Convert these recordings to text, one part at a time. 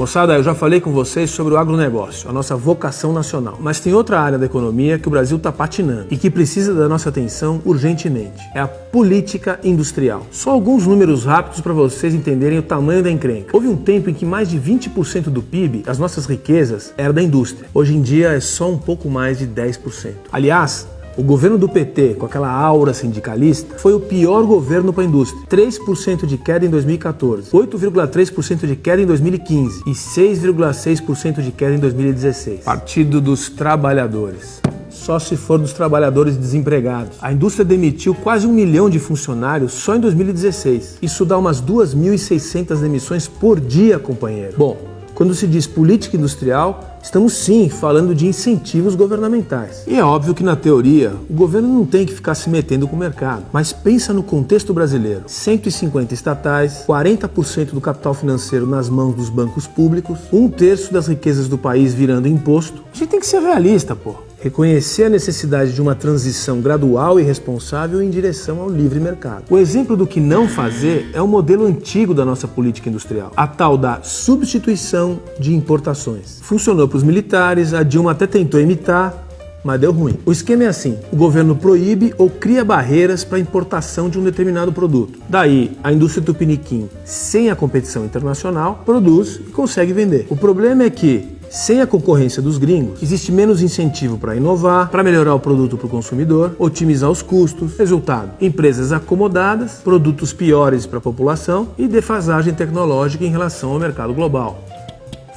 Moçada, eu já falei com vocês sobre o agronegócio, a nossa vocação nacional. Mas tem outra área da economia que o Brasil está patinando e que precisa da nossa atenção urgentemente. É a política industrial. Só alguns números rápidos para vocês entenderem o tamanho da encrenca. Houve um tempo em que mais de 20% do PIB, as nossas riquezas, era da indústria. Hoje em dia é só um pouco mais de 10%. Aliás, o governo do PT, com aquela aura sindicalista, foi o pior governo para a indústria. 3% de queda em 2014, 8,3% de queda em 2015 e 6,6% de queda em 2016. Partido dos Trabalhadores. Só se for dos trabalhadores desempregados. A indústria demitiu quase 1 milhão de funcionários só em 2016. Isso dá umas 2.600 demissões por dia, companheiro. Bom, quando se diz política industrial, estamos sim falando de incentivos governamentais. E é óbvio que na teoria, o governo não tem que ficar se metendo com o mercado. Mas pensa no contexto brasileiro. 150 estatais, 40% do capital financeiro nas mãos dos bancos públicos, 1/3 das riquezas do país virando imposto. A gente tem que ser realista, pô. Reconhecer a necessidade de uma transição gradual e responsável em direção ao livre mercado. O exemplo do que não fazer é o modelo antigo da nossa política industrial, a tal da substituição de importações. Funcionou para os militares, a Dilma até tentou imitar, mas deu ruim. O esquema é assim: o governo proíbe ou cria barreiras para a importação de um determinado produto. Daí, a indústria tupiniquim, sem a competição internacional, produz e consegue vender. O problema é que, sem a concorrência dos gringos, existe menos incentivo para inovar, para melhorar o produto para o consumidor, otimizar os custos. Resultado: empresas acomodadas, produtos piores para a população e defasagem tecnológica em relação ao mercado global.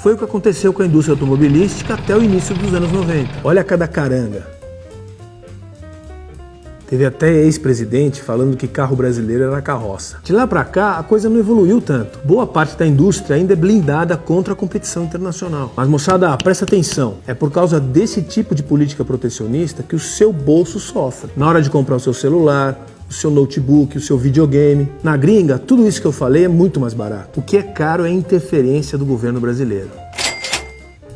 Foi o que aconteceu com a indústria automobilística até o início dos anos 90. Olha cada caranga. Teve até ex-presidente falando que carro brasileiro era carroça. De lá pra cá, a coisa não evoluiu tanto. Boa parte da indústria ainda é blindada contra a competição internacional. Mas, moçada, presta atenção. É por causa desse tipo de política protecionista que o seu bolso sofre. Na hora de comprar o seu celular, o seu notebook, o seu videogame. Na gringa, tudo isso que eu falei é muito mais barato. O que é caro é a interferência do governo brasileiro.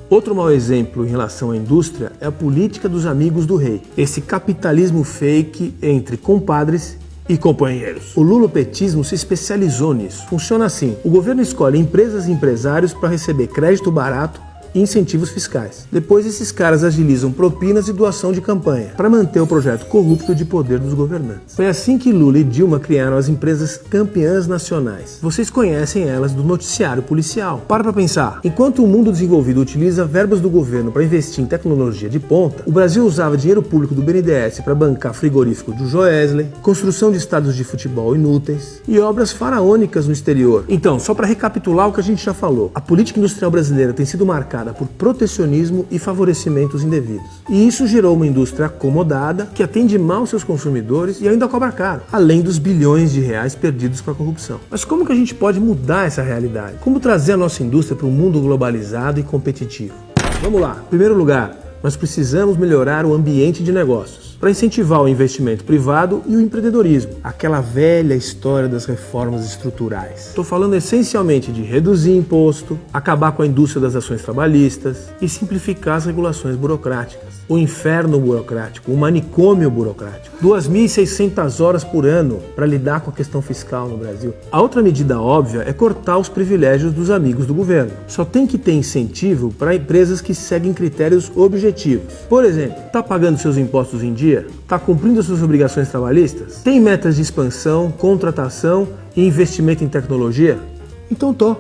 Outro mau exemplo em relação à indústria é a política dos amigos do rei. Esse capitalismo fake entre compadres e companheiros. O lulopetismo se especializou nisso. Funciona assim: o governo escolhe empresas e empresários para receber crédito barato e incentivos fiscais. Depois esses caras agilizam propinas e doação de campanha para manter o projeto corrupto de poder dos governantes. Foi assim que Lula e Dilma criaram as empresas campeãs nacionais. Vocês conhecem elas do noticiário policial. Para pensar. Enquanto o mundo desenvolvido utiliza verbas do governo para investir em tecnologia de ponta, o Brasil usava dinheiro público do BNDES para bancar frigorífico do Joesley, construção de estádios de futebol inúteis e obras faraônicas no exterior. Então, só para recapitular o que a gente já falou, a política industrial brasileira tem sido marcada por protecionismo e favorecimentos indevidos. E isso gerou uma indústria acomodada que atende mal seus consumidores e ainda cobra caro, além dos bilhões de reais perdidos com a corrupção. Mas como que a gente pode mudar essa realidade? Como trazer a nossa indústria para um mundo globalizado e competitivo? Vamos lá. Em primeiro lugar, nós precisamos melhorar o ambiente de negócios para incentivar o investimento privado e o empreendedorismo. Aquela velha história das reformas estruturais. Estou falando essencialmente de reduzir imposto, acabar com a indústria das ações trabalhistas e simplificar as regulações burocráticas. O inferno burocrático, o manicômio burocrático. 2.600 horas por ano para lidar com a questão fiscal no Brasil. A outra medida óbvia é cortar os privilégios dos amigos do governo. Só tem que ter incentivo para empresas que seguem critérios objetivos. Por exemplo, está pagando seus impostos em dia? Está cumprindo suas obrigações trabalhistas? Tem metas de expansão, contratação e investimento em tecnologia? Então tô.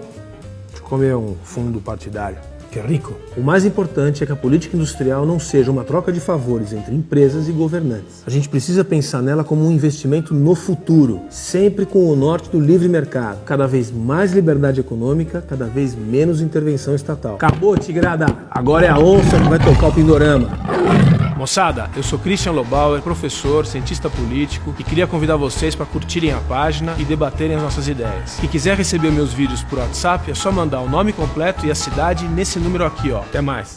Deixa eu comer um fundo partidário. Que rico. O mais importante é que a política industrial não seja uma troca de favores entre empresas e governantes. A gente precisa pensar nela como um investimento no futuro, sempre com o norte do livre mercado. Cada vez mais liberdade econômica, cada vez menos intervenção estatal. Acabou, tigrada! Agora é a onça que vai tocar o pindorama. Moçada, eu sou Christian Lobauer, professor, cientista político e queria convidar vocês para curtirem a página e debaterem as nossas ideias. Se quiser receber meus vídeos por WhatsApp, é só mandar o nome completo e a cidade nesse número aqui, ó. Até mais!